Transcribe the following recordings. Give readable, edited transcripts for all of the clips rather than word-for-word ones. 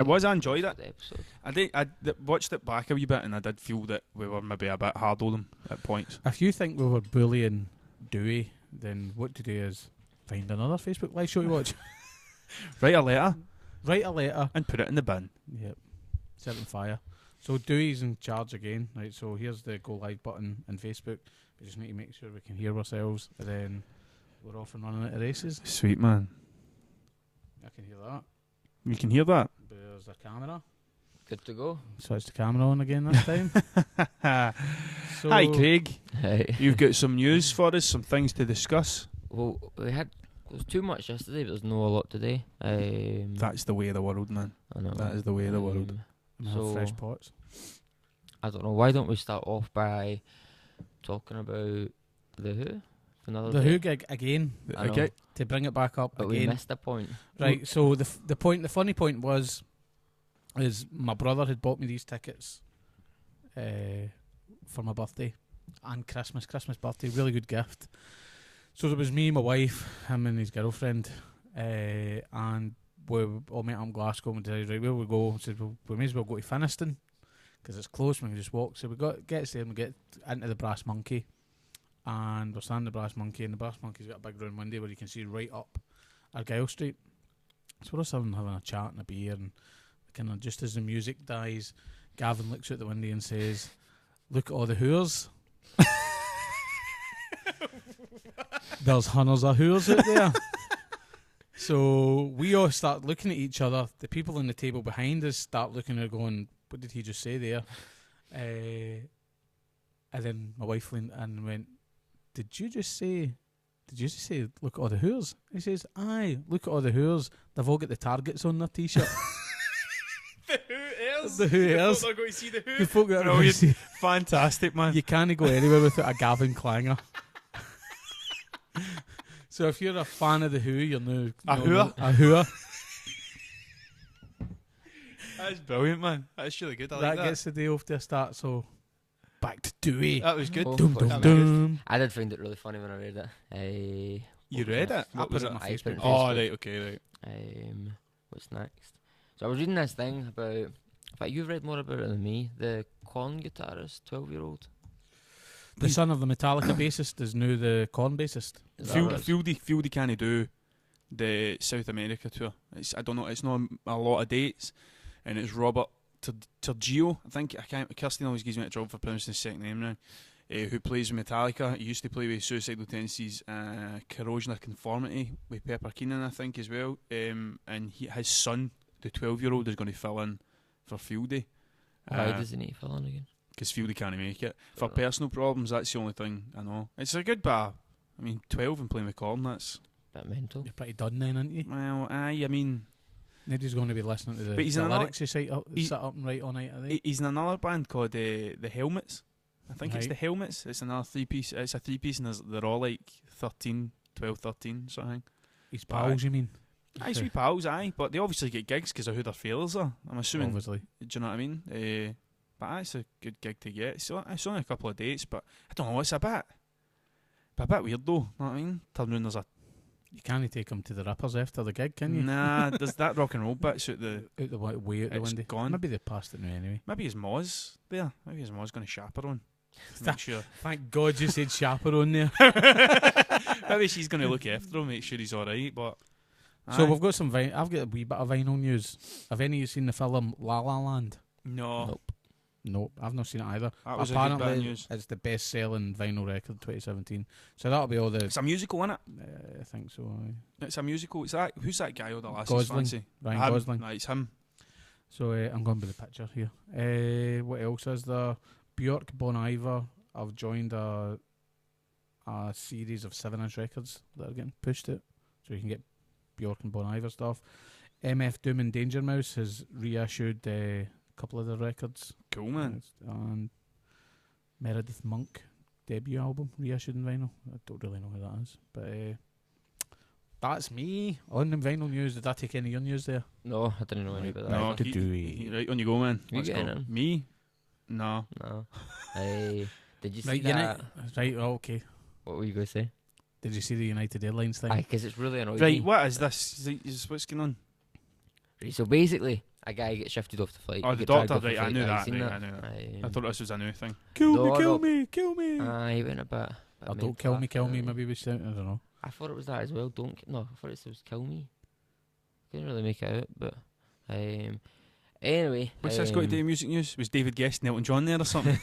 It was. I enjoyed it. The episode. I watched it back a wee bit, and I did feel that we were maybe a bit hard on them at points. If you think we were bullying Dewey, then what to do is find another Facebook live show to watch. Write a letter Write a letter. and put it in the bin. Yep. Set it on fire. So Dewey's in charge again, right? So here's the go live button on Facebook. We just need to make sure we can hear ourselves, and then we're off and running at the races. Sweet man. I can hear that. You can hear that. There's a camera. Good to go. Switch the camera on again this time. So Hi, Craig. Hey. You've got some news for us, some things to discuss. Well, there was too much yesterday, but there's no a lot today. That's the way of the world, man. I know. That is the way of the world. And have So- fresh pots. I don't know. Why don't we start off by talking about the Who? For another The day? Who gig again, I know. Okay. to bring it back up But we again. missed a point. Right. So the funny point is my brother had bought me these tickets for my birthday and Christmas birthday, really good gift. So there was me, my wife, him and his girlfriend, and we all met up in Glasgow and decided, right, where we go? I said, well, we may as well go to Finniston because it's close, we can just walk. So we get there and we get into the Brass Monkey, and we're standing in the Brass Monkey, and the Brass Monkey's got a big round window where you can see right up Argyle Street. So we're just having a chat and a beer, and kind of just as the music dies, Gavin looks out the window and says, "Look at all the Whoers." There's hundreds of Whoers out there. So we all start looking at each other. The people on the table behind us start looking at her going, "What did he just say there?" And then my wife leaned in and went, Did you just say, look at all the Whoers? He says, aye, look at all the Whoers. They've all got the targets on their t-shirt. The Whoers. The Whoers. They're going to see the The Who. folk that are Brilliant. going to see- Fantastic, man. You can't go anywhere without a Gavin Clanger. So if you're a fan of the Who, you're now A Whoer? A Whoer. That's brilliant, man. That's really good. I like That that. gets the day off to a start. So back to Dewey. That was good. Oh, Dum of course. dum That was good. dum. I did find it really funny when I read it. You read it? I What put was it it? on my I put Facebook. it on Oh, Facebook. right, okay, right. What's next? So I was reading this thing about. In fact, you've read more about it than me. The Korn guitarist, 12-year-old. The son of the Metallica bassist is now the Korn bassist. Is that what it is? Fieldy can't do the South America tour. I don't know. It's not a lot of dates, and it's Robert Turgio. I think I can't. Kirsten always gives me a job for pronouncing his second name now. Who plays with Metallica? He used to play with Suicidal Tendencies, Corrosion of Conformity with Pepper Keenan, I think, as well. And his son, the 12-year-old, is going to fill in for Fieldy. Why does he need to fill in again? Because Fieldy can't make it. For Fair enough. personal problems, that's the only thing I know. It's a good bar. I mean, 12 and playing with Korn, that's... Bit mental. You're pretty done then, aren't you? Well, aye, I mean... Nobody's going to be listening to But he's the in another- lyrics you set up and write all night, are they? He's in another band called The Helmets. I think it's Right. The Helmets. It's another three-piece. It's a three-piece, and they're all like 12, 13 sort of thing. His pals, you mean? Aye, sweet pals, aye. But they obviously get gigs because of who their failures are. I'm assuming. Obviously. Do you know what I mean? But aye, it's a good gig to get. So it's only a couple of dates, but I don't know. It's a bit weird though. Know what I mean? Turn around, there's a You can't take him to the Rippers after the gig, can you? nah. There's that rock and roll bits out the. Out the way out the It's window. gone. Maybe they passed it now anyway. Maybe his Moz there. Maybe his Moz going to chaperone. Make sure. Thank God you said chaperone there. Maybe she's going to look after him, make sure he's all right. But So aye. we've got some. I've got a wee bit of vinyl news. Have any of you seen the film La La Land? no, Nope. Nope, I've not seen it either. that was a good bit of Apparently, news. it's the best-selling vinyl record 2017. So that'll be all the. It's a musical, isn't it? I think so. Aye. It's a musical. It's that. Who's that guy with the lasses Gosling. fancy? Ryan Him. Gosling. Right, it's him. So I'm going by the picture here. What else is there? Bjork, Bon Iver have joined a series of 7-inch records that are getting pushed out, so you can get Bjork and Bon Iver stuff. MF Doom and Danger Mouse has reissued a couple of their records, Cool, man. and Meredith Monk debut album reissued in vinyl. I don't really know who that is, but that's me on the vinyl news. Did I take any of your news there? No, I didn't know any about that. No, either. right on you go, man. You Let's getting go. in? Me? No. No. Did you see Right, that? Right, okay. What were you going to say? Did you see the United Airlines thing? Aye, because it's really annoying. Right, what is this? What's going on? Right, so basically, a guy gets shifted off the flight. Oh, he the get dragged doctor, off the right, I flight. knew Aye, that, seen right, I knew that. I Aye. thought this was a new thing. Kill me, No, kill no. me, kill me. Aye, he went a bit. Or mental don't kill me, after it. maybe we said, I don't know. I thought it was that as well. No, I thought it was kill me. Couldn't really make it out, but anyway. What's this got to do with music news? Was David Guest and Elton John there or something?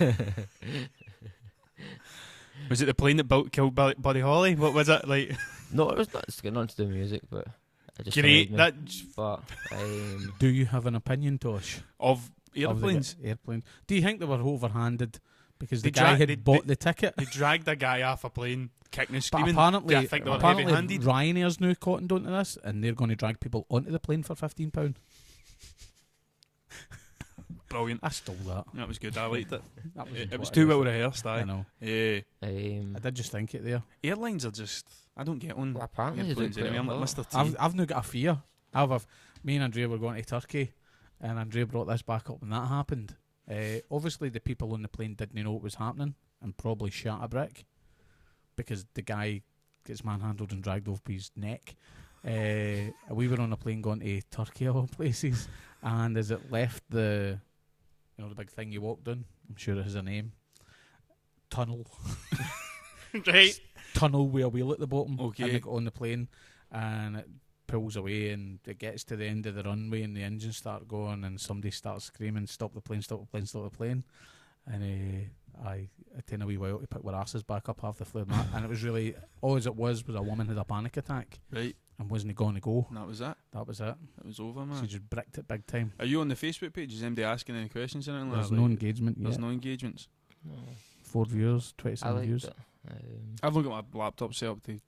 Was it the plane that killed Buddy Holly? What was it like? No, it was not. It's got nothing to do with music, but it just Great. annoyed me. That But Do you have an opinion, Tosh? of of the airplanes. Airplanes. Do you think they were overhanded because the They guy dra- had bought the ticket? They dragged a guy off a plane, kicking and But screaming. apparently, I think they were heavy-handed. Ryanair's now cottoned onto this, and they're going to drag people onto the plane for £15. Brilliant. I stole that. That was good. I liked it. That It was what too is. well rehearsed. I Aye. know. Yeah. I did just think it there. Airlines are just. I don't get on. well, apparently they do airplanes quite anyway. a I'm like lot. Mr. T. I've now got a fear. Me and Andrea were going to Turkey, and Andrea brought this back up when that happened. Obviously, the people on the plane didn't know what was happening and probably shot a brick because the guy gets manhandled and dragged over his neck. We were on a plane going to Turkey, of all places, and as it left the big thing you walked on, I'm sure it has a name, tunnel. Right. Tunnel with a wheel at the bottom. Okay. And they got on the plane, and it pulls away, and it gets to the end of the runway, and the engines start going, and somebody starts screaming, "Stop the plane! Stop the plane! Stop the plane!" And it taken a wee while to pick our asses back up half the flight, and it was really all as it was a woman had a panic attack Right. and wasn't going to go. And that was it. That was it. It was over, She man. just bricked it big time. Are you on the Facebook page? Is anybody asking any questions or anything like There's that? no Like, engagement There's yet. no engagements. No, 4 viewers, I 27 liked views. it. I've not got my laptop set up to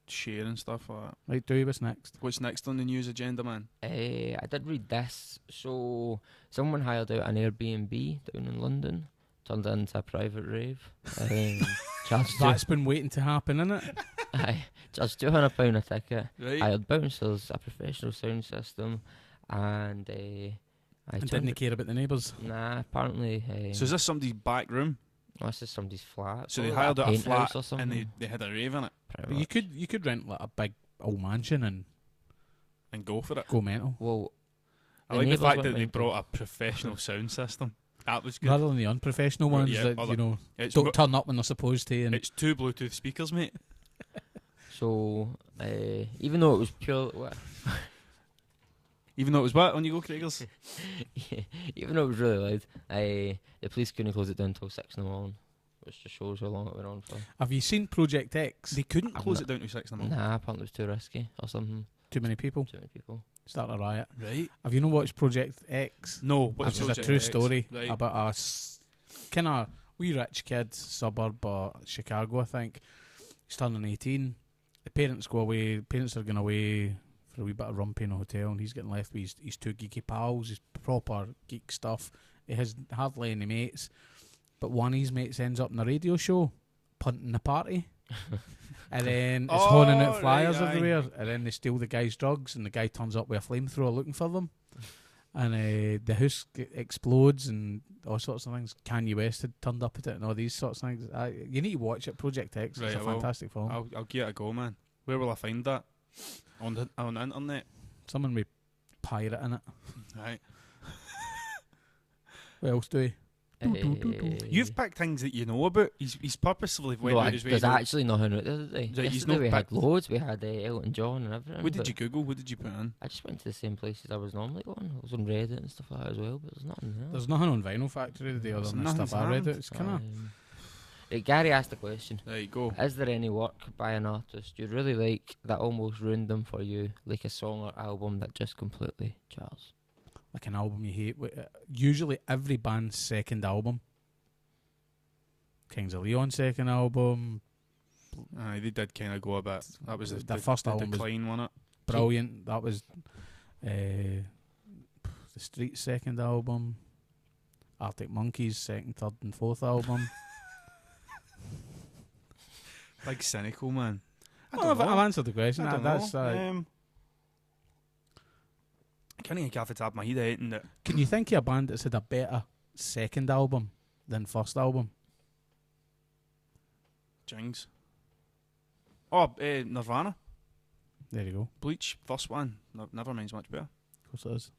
share and stuff like that. Right, do what's next? What's next on the news agenda, man? I did read this. So someone hired out an Airbnb down in London, turned it into a private rave. Charged That's been waiting to happen, innit? charged £200 a ticket. Right. Hired bouncers, a professional sound system, and And didn't care about the neighbours. Nah, apparently. So is this somebody's back room? This is somebody's flat. So they probably hired out a penthouse flat or and something. they had a rave in it pretty But much. you could rent like a big old mansion and and go for it. go mental. Well, I the like the neighbours fact went that they mental. brought a professional sound system. That was good. Rather than the unprofessional Right, ones yeah, that, other- It's, don't turn up when they're supposed to. And it's 2 Bluetooth speakers, mate. So, even though it was pure, Even though it was what? On you go, Craigers? even though it was really loud, the police couldn't close it down until 6 in the morning, which just shows how long it went on for. have you seen Project X? They couldn't I've close not- it down to 6 in the morning. Nah, apparently it was too risky or something. Too many people. Too many people. Start a riot. Right. Have you not watched Project X? No, Which what's is a Project true X? story Right. about a kind of wee rich kid, suburb of Chicago, I think. He's turning 18. The parents go away. Parents are going away for a wee bit of rumpy in a hotel, and he's getting left with his 2 geeky pals, his proper geek stuff. He has hardly any mates, but one of his mates ends up in a radio show, punting the party. And then it's honing out Oh, flyers right, aye. everywhere, and then they steal the guy's drugs, and the guy turns up with a flamethrower looking for them. And the house explodes and all sorts of things. Kanye West had turned up at it and all these sorts of things. You need to watch it. Project X. Right, It's a I will. fantastic film. I'll give it a go, man. Where will I find that? On the internet? Someone with pirate in it. Right. What else do we? You've picked things that you know about. He's purposefully went No, out his way. there's to go- actually nothing out there today. Right, he's Yesterday not we had picked- loads. We had Elton John and everything. What did but you Google? What did you put in? I just went to the same places I was normally going. I was on Reddit and stuff like that as well, but there's nothing there. There's nothing on Vinyl Factory today other There's than the nothing's stuff I read. happened. It's kind of. Right, Gary asked a question. There you go. Is there any work by an artist you really like that almost ruined them for you, like a song or album that just completely jars? Like an album you hate. Usually every band's second album. Kings of Leon's second album. Aye, they did kind of go a bit. That was The first album was decline, wasn't it? brilliant. That was the Streets' second album. Arctic Monkeys' second, third, and fourth album. Big cynical, man. I Oh, don't know. I've answered the question. I don't That's, know. I can't think off the top of my head anything that. can you think of a band that's had a better second album than first album? Jings. Oh, Nirvana. There you go. Bleach, first one. Never mind's much better. Of course it is.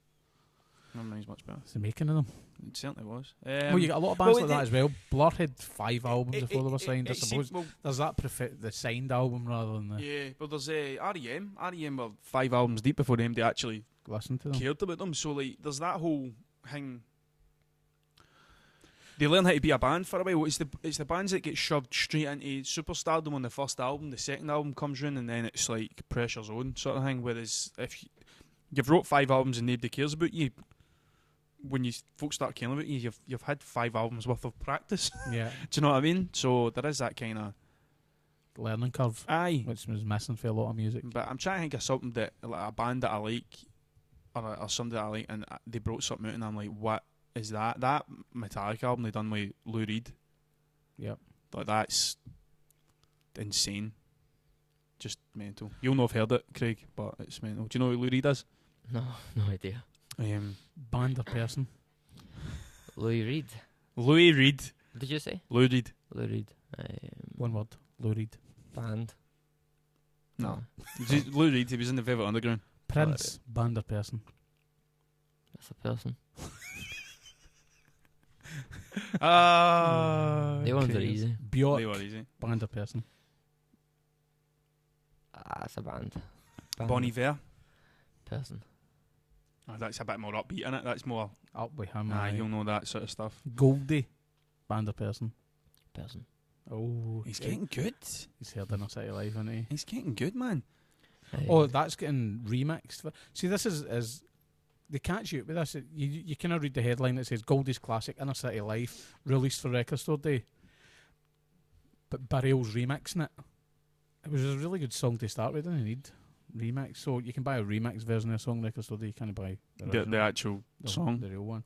Mine's much better. It's the making of them. It certainly was. Well, you got a lot of bands well, like that as well. Blur had 5 albums before they were signed. I suppose well, there's that the signed album rather than the yeah, but there's R.E.M. R.E.M. were 5 albums deep before them. They actually listen to them. cared about them. So like, there's that whole thing. They learn how to be a band for a while. It's the bands that get shoved straight into superstardom on the first album. The second album comes round and then it's like pressure's on sort of thing. Whereas if you've wrote 5 albums and nobody cares about you, when folks start caring about you, you've had 5 albums worth of practice. Yeah, Do you know what I mean? So there is that kind of learning curve, aye. which was missing for a lot of music. But I'm trying to think of something that like a band that I like or somebody that I like, and they brought something out and I'm like, what is that? That Metallica album they done with Lou Reed. Yep. Like that's insane. Just mental. You'll not have heard it, Craig, but it's mental. Do you know who Lou Reed is? No idea. Band or person? Louis Reed. Louis Reed. What did you say? Lou Reed. Louis Reed. One word. Lou Reed. Band. No. Lou Reed, he was in the Velvet Underground. Prince. Band or person? That's a person. They They ones are easy. Bjork. were easy. Band or person? That's a band. Bon Iver. Person. Oh, that's a bit more upbeat in it. That's more. Up with him. You'll know that sort of stuff. Goldie. Band or person? Person. Oh, He's getting good. He's heard Inner City Live, isn't he? He's getting good, man. Oh, that's getting remixed. See, this is they catch you with this. You kind of read the headline that says Goldie's classic Inner City Life released for Record Store Day, but Barryle's remixing it. It was a really good song to start with. Didn't need remix, so you can buy a remix version of a song Record Store Day. You can't buy The actual song. the real one.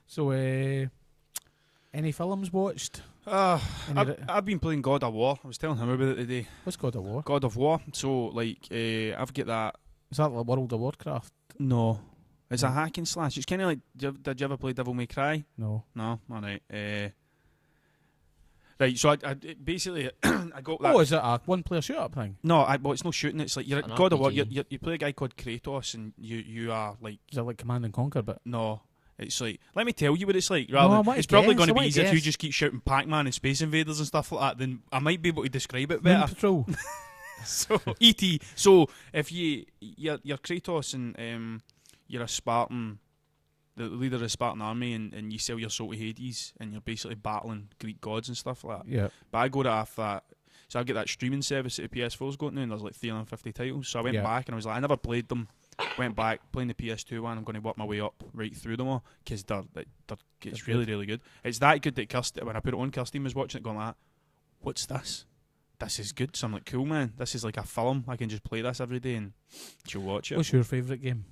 So, any films watched? I've been playing God of War. I was telling him about it today. What's God of War? God of War. So like, I've got that. Is that like World of Warcraft? No, it's a hack and slash. It's kind of like. Did you ever play Devil May Cry? No. No. All right. Right. So I basically I got that. Oh, is it a one-player shoot-up thing? No, well, it's no shooting. It's like you're It's at an God of War. RPG. You play a guy called Kratos, and you are like Is it like Command and Conquer? But no. It's like, let me tell you what it's like. No, I Rather, want than, to it's probably guess, going I to be want to easier if you guess. just keep shouting Pac-Man and Space Invaders and stuff like that. Then I might be able to describe it Moon better. Patrol. So E.T. So if you're Kratos and you're a Spartan, the leader of the Spartan army, and you sell your soul to Hades, and you're basically battling Greek gods and stuff like that. Yeah. But I go to off that. So I get that streaming service that the PS4's got now, and there's like 350 titles. So I went Yeah. back and I was like, I never played them. Went back playing the PS2 one. I'm going to work my way up right through them all because it's really really good. It's that good that Kirsty, when I put it on, Kirsty was watching it going like, "What's this? This is good." So I'm like, "Cool, man. This is like a film. I can just play this every day and she'll watch it." What's your favourite game?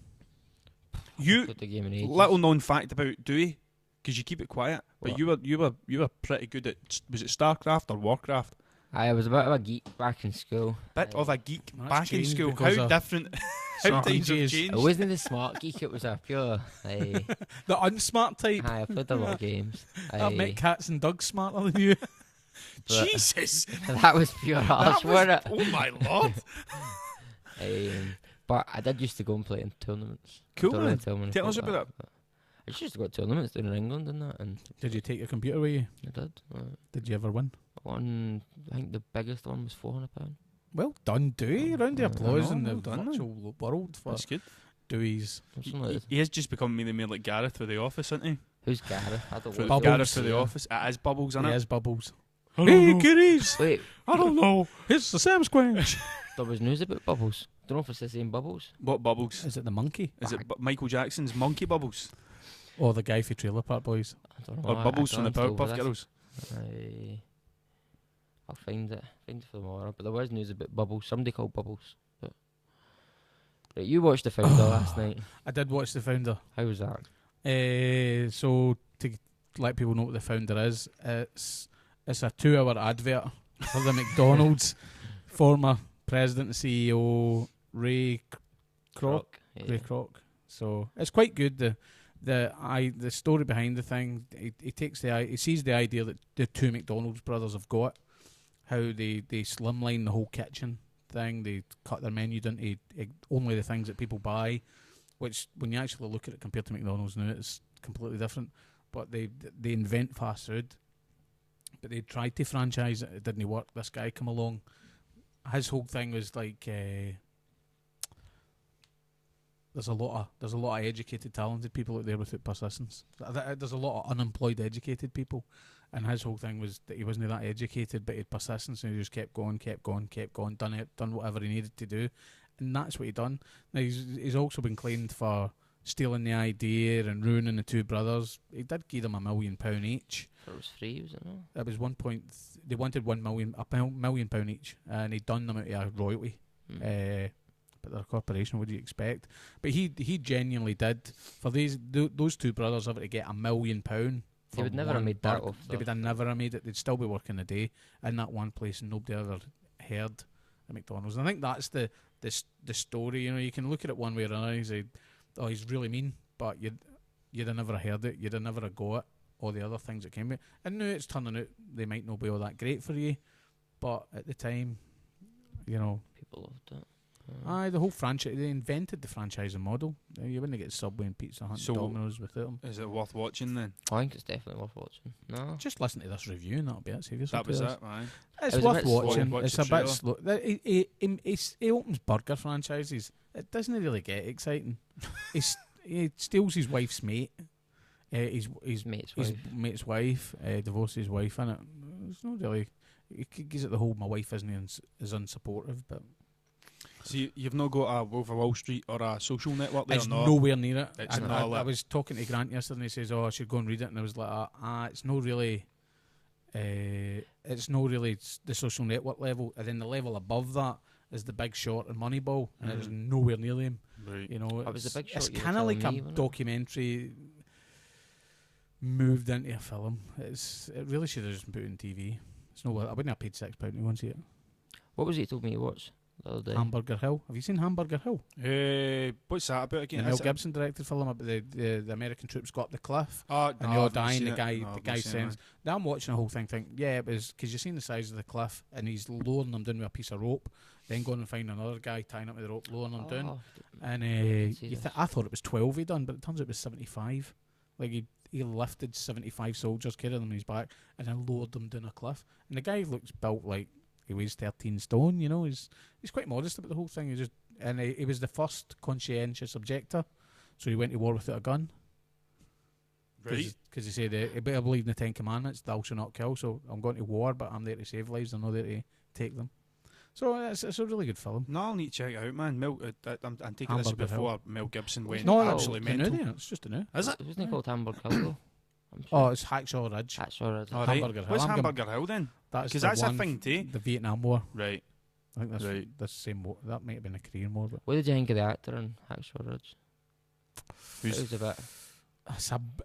You Put the game in ages. little known fact about Dewey, because you keep it quiet, but What? you were pretty good at, was it StarCraft or Warcraft? I was a bit of a geek back in school. Bit of a geek That's back in changed school. because How of different? How smart times have DJs. changed. I wasn't the smart geek, it was a pure. I The unsmart type. played a lot of games. I've met cats and dogs smarter than you. But- Jesus, that was pure harsh, wasn't it? oh my lord! But I did used to go and play in tournaments. Cool, Don't man. really tell many Tell folk us about that, but I just used to go to tournaments down in England and that, and Did you take your computer with you? I did. Did you ever win? One, I think the biggest one was £400. Well done, Dewey. Round of I applause know, in the well done, virtual world for That's good. Dewey's. Something like that. He has just become really more like Gareth for the Office, isn't he? Who's Gareth? I don't For know. Bubbles. Gareth for the Office. It is Bubbles, isn't He it? has Bubbles. I Hey, don't know. kiddies! Wait, I don't know. It's the Sam Squash. there was news about Bubbles. Don't know if it's the same Bubbles. What Bubbles? Is it the monkey? Is it Michael Jackson's Monkey Bubbles? Or the guy for Trailer Park Boys? I don't know. Or Bubbles from the glanced over Powerpuff this. Girls? I'll find it for tomorrow. But there was news about Bubbles. Somebody called Bubbles. But right, you watched The Founder last night. I did watch The Founder. How was that? So to let people know what The Founder is, it's a 2-hour advert for the McDonald's. Former president and CEO Ray Kroc. Yeah. Ray Kroc. So it's quite good. The story behind the thing. He sees the idea that the two McDonald's brothers have got, how they slimline the whole kitchen thing. They cut their menu down to only the things that people buy, which when you actually look at it compared to McDonald's now, it's completely different. But they invent fast food, but they tried to franchise it. It didn't work. This guy come along. His whole thing was like, there's a lot of educated, talented people out there without persistence. There's a lot of unemployed, educated people, and his whole thing was that he wasn't that educated, but he had persistence, and he just kept going, done whatever he needed to do, and that's what he done. Now he's also been claimed for stealing the idea and ruining the two brothers. He did give them £1 million each. It was free, was it not? It was they wanted £1 million, £1 million each, and he'd done them out of royalty. But they're a corporation. What do you expect? But he genuinely did for those two brothers ever to get £1 million. They would never have made that off. They would have never have made it. They'd still be working a day in that one place, and nobody ever heard of McDonald's. And I think that's the story. You know, you can look at it one way or another and say, "Oh, he's really mean," but you'd have never heard it. You'd have never have got it. All the other things that came with it. And now it's turning out they might not be all that great for you, but at the time, you know, people loved it. the whole franchise. They invented the franchising model. You wouldn't get Subway and Pizza Hut and Domino's without them. Is it worth watching then? I think it's definitely worth watching. No, Just listen to this review and that'll be it. Save That was it, man. It's It was a worth bit slow. watching. Watch It's the a bit trailer. slow. He opens burger franchises. It doesn't really get exciting. He steals his wife's mate. His mate's wife. Divorces his wife in it. It's not really. He gives it the whole. My wife isn't is unsupportive, but So you've not got a Wolf of Wall Street or a Social Network there? it's or not? nowhere near it. It's And not I was talking to Grant yesterday, and he says, "Oh, I should go and read it," and I was like, "It's not really." It's not really the Social Network level, and then the level above that is The Big Short and Moneyball, and it's nowhere near them. Right. You know, It was The Big Short it's you were kind of like telling a me, wasn't it? documentary moved into a film. It really should have just been put on TV. It's no, I wouldn't have paid £6 to go and see it. What was it you told me to watch the other day? Hamburger Hill. Have you seen Hamburger Hill? What's that about again? The Mel Is it- Gibson directed film about the American troops go up the cliff. Oh, And no, they all I've not die, and seen the it. guy, No, the I've guy not seen it, sends. Now I'm watching the whole thing. Yeah, it was because you've seen the size of the cliff, and he's lowering them down with a piece of rope. Then going and find another guy tying up with the rope, lowering them down. And see this. I thought it was 12 he done, but it turns out it was 75. Like he lifted 75 soldiers, carried them on his back, and then lowered them down a cliff. And the guy looks built like he weighs 13 stone. You know, he's quite modest about the whole thing. He was the first conscientious objector, so he went to war without a gun. Right. Because he said, he better believe in the 10 Commandments, thou shalt not kill. So I'm going to war, but I'm there to save lives. I'm not there to take them. So it's a really good film. No, I'll need to check it out, man. I'm taking this Hamburger before Mel Gibson went No, absolutely it's new mental. there. It's just a new. Is it? Wasn't it called Hamburger Hill though? I'm Oh, sure. it's Hacksaw Ridge. Hacksaw Ridge. All right. Hamburger Hill. What's I'm gonna- Hamburger Hill then? That's Because the that's a one thing too. The Vietnam War. Right. I think that's Right. the same war. That might have been a Korean War, but What did you think of the actor in Hacksaw Ridge? Who's- It was a bit.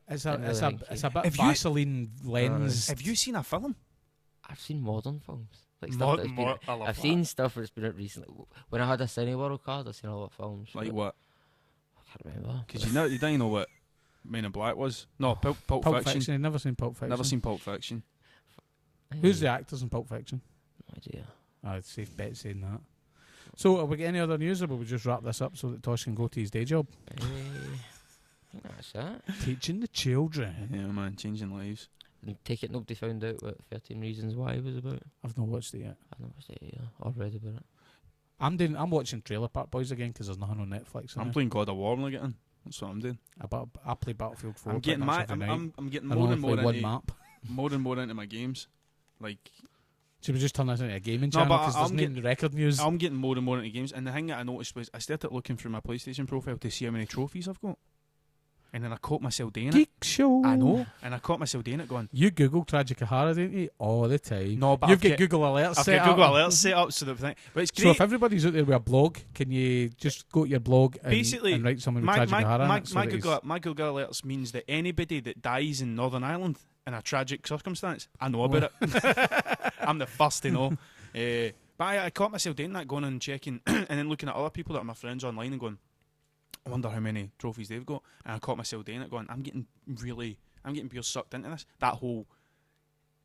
it's a bit Have you- Vaseline lens. Have you seen a film? I've seen modern films. Like More- stuff that's been, more- I love I've that. seen stuff that's been out recently. When I had a Cineworld card, I've seen a lot of films. Like but what? I can't remember. Because you don't know what Men in Black was. No, Pulp Pulp Fiction. Fiction. I've never seen Pulp Fiction. Never seen Pulp Fiction. Who's the actors in Pulp Fiction? No idea. I'd safe bet saying that. So, have we got any other news, or will we just wrap this up so that Tosh can go to his day job? I think that's it. Teaching the children. Yeah, man, changing lives. And take it nobody found out what 13 Reasons Why was about. I've not watched it yet. I've never seen it either, or read about it. I'm watching Trailer Park Boys again because there's nothing on Netflix. I'm playing God of War when I get in. That's what I'm doing. I play Battlefield 4. I'm getting pretty much my. every night. I'm getting I more only and more play one into map. more and more into my games. Like Should we just turn this into a gaming No, channel? but Because I'm there's no record news. I'm getting more and more into games, and the thing that I noticed was I started looking through my PlayStation profile to see how many trophies I've got, and then I caught myself doing it. Geek show. I know, and I caught myself doing it, going. You Google Tragicahara, didn't you? All the time. No, but You've I've got got Google Alerts I've set got Google up. Alerts set up so that thing. But it's So great. if everybody's out there with a blog, can you just go to your blog and, Basically, and write someone with my Tragicahara? my, in it so my, that he's- Google, my Google Alerts means that anybody that dies in Northern Ireland in a tragic circumstance, I know about it. I'm the first to know. But I caught myself doing that, going and checking, and then looking at other people that are my friends online and going, I wonder how many trophies they've got. And I caught myself doing it, going, I'm getting pure sucked into this. That whole,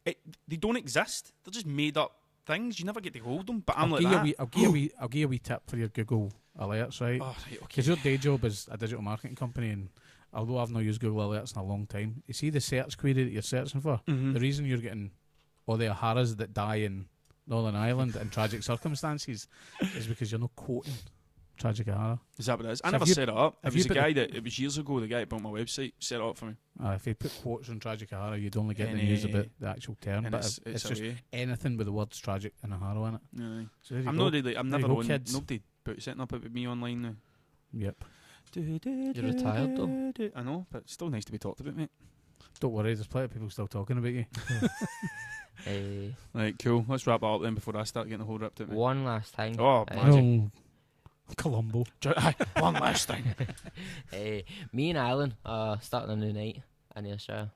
they don't exist. They're just made up things. You never get to hold them. But I'm I'll like give that. I'll give you a wee tip for your Google alerts, right? Oh, right, okay. Because your day job is a digital marketing company, and although I've not used Google Alerts in a long time, you see the search query that you're searching for. Mhm. The reason you're getting all the O'Haras that die in Northern Ireland in tragic circumstances is because you're not quoting tragic O'Hara. Is that what it is? I So never if you- set it up. It if was you a put guy that, it was years ago, the guy that built my website set it up for me. If you put quotes on tragic O'Hara, you'd only get And, the news about the actual term, And but it's just away. anything with the words tragic and O'Hara in it. Aye. So there you I'm go. not really, I'm There you never go, on, kids. nobody put setting up about me online now. Yep. You're retired though. I know, but it's still nice to be talked about, mate. Don't worry, there's plenty of people still talking about you. Right, cool. Let's wrap that up then before I start getting the whole ripped at me. One last time. Oh, Uh, magic. Colombo. One last thing. Me and Alan starting a new night in Ayrshire.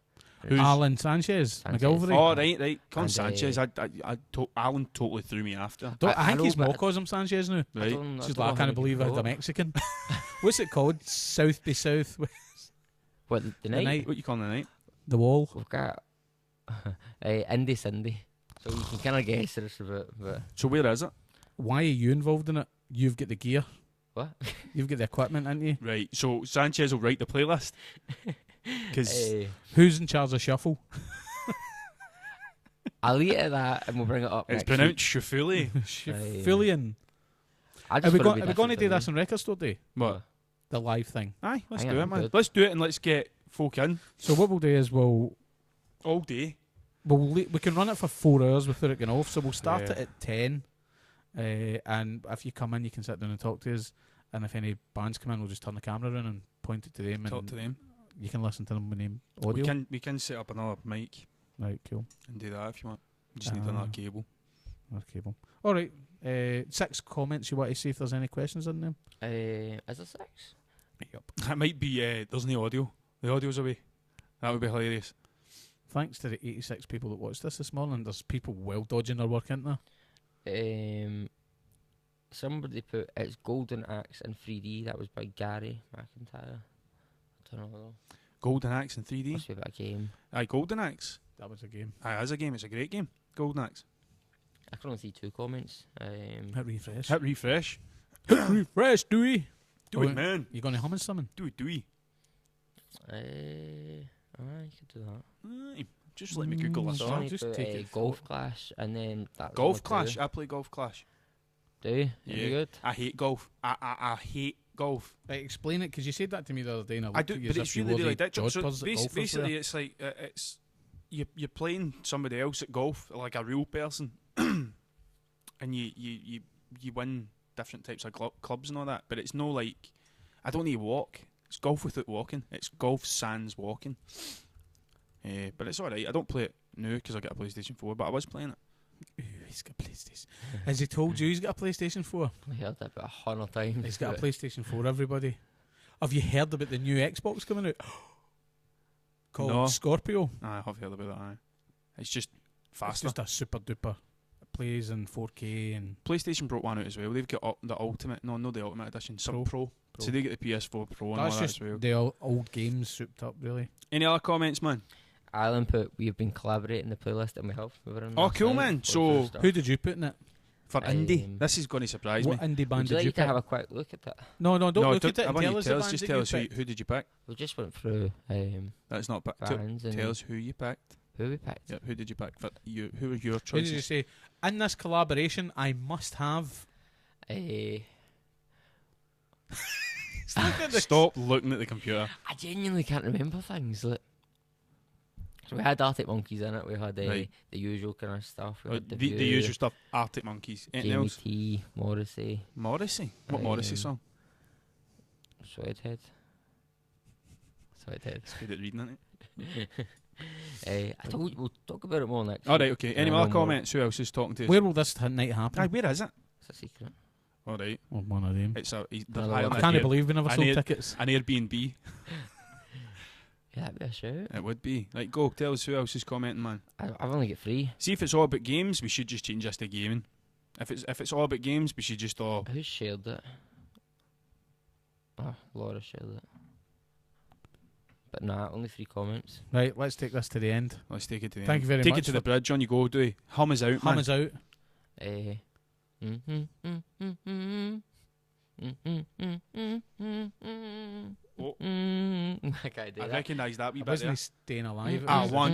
Who's- Alan Sanchez. Sanchez. McGilvery. Oh, right. Con And, Sanchez. Alan totally threw me after. I think know, he's but more calls him Sanchez now. Right. She's like, I can't believe I had a Mexican. What's it called? South by South. What, the night? night. What you calling the night? The Wall. We've got Indie Cindy. So you can kind of guess what it's about. But So where is it? Why are you involved in it? You've got the gear. what? You've got the equipment, ain't you? Right. So Sanchez will write the playlist. Because Who's in charge of shuffle? I'll eat at that and we'll bring it up. it's next pronounced week. Shufuli. Shufilian. I Are just we thought going it'd be to do different this for on Record Store Day? What? The live thing. Aye, let's I do it, am man. good. Let's do it and let's get folk in So what we'll do is all day. we can run it for 4 hours without it going off. So we'll start Yeah. it at 10, and if you come in, you can sit down and talk to us. And if any bands come in, we'll just turn the camera around and point it to them, Talk and to them. you can listen to them with name audio. We can set up another mic Right, cool. and do that if you want. You just need another cable. That's cable. All right. 6 comments you want to see if there's any questions in them. Is there 6? Yep. That might be. There's no audio. The audio's away. That would be hilarious. Thanks to the 86 people that watched this morning. There's people well dodging their work, isn't there? Somebody put it's Golden Axe in 3D. That was by Gary McIntyre. I don't know though. Golden Axe in 3D. Must be about a game. Aye, Golden Axe. That was a game. Aye, as a game, it's a great game. Golden Axe. I can only see 2 comments. Hit refresh. Hit refresh. refresh, do we? Do it, man. You going to hum us something? Do it. I could do that. Aye. Just let me Google this. So Sonny just put take it Golf Clash, and then that Golf Clash. I play Golf Clash. Do you? Yeah. You good? I hate golf. I hate golf. Right, explain it, because you said that to me the other day, and I I looked do, at you but as it's if you really, were really the difficult. So jodhpurs that golfers basically, wear. it's like it's you're playing somebody else at golf, like a real person, and you win different types of clubs and all that. But it's no like I don't need to walk. It's golf without walking. It's golf sans walking. But it's alright. I don't play it now because I got a PlayStation 4, but I was playing it. Ooh, he's got a PlayStation. Has he told you he's got a PlayStation 4? I heard that about 100 times. He's got a but PlayStation 4, everybody. Have you heard about the new Xbox coming out? Called No. Scorpio. I have heard about that. Aye. It's just It's faster. just a super duper. It plays in 4K and PlayStation brought one out as well. They've got the Ultimate. No, not the Ultimate Edition. Some Pro. So they get the PS4 Pro and all that's that just as well. the old games souped up, really. Any other comments, man? Alan put we've been collaborating the playlist and we have. We were in Oh, last cool, night, man. going So, through stuff. Who did you put in it? For indie, this is going to surprise What me. indie band Would you did you like to pick? have a quick look at that? No, don't No, look at it. I want Tell you us to the tell us. bands Just that tell you us picked. who did you pick. We just went through That's not picked. bands and Tell us who you picked. who we picked. Yep, who did you pick? For you, who were your Who did you choices? say? In this collaboration, I must have. Stop looking at the computer. I genuinely can't remember things. Like, so we had Arctic Monkeys in it. We had Right. the usual kind of stuff. We had The View, usual stuff. Arctic Monkeys. Anything Jamie else? T, Morrissey, Morrissey. What Morrissey song? Sweathead. Sweathead. It's good at reading, isn't it? I told you we'll talk about it more next. All right, week. okay. Yeah, Any no more more. comments? Who else is talking to us? Where will this night happen? Aye, where is it? It's a secret. All right. Oh, one of them. It's a. Another I one. can't believe we never an sold air- tickets. An Airbnb. Yeah, that'd be a shout. It would be. Like, go. Tell us who else is commenting, man. I've only got 3. See if it's all about games, we should just change this to gaming. If it's all about games, we should just all. Who shared it? Oh, Laura shared it. But nah, only 3 comments. Right, let's take this to the end. Let's take it to the Thank end. you very Take much it to the for- bridge on you go, do we? Hum us out, Hum man. us out. I can't do I that. recognise that wee I bit wasn't there. staying alive. It Ah, was- one,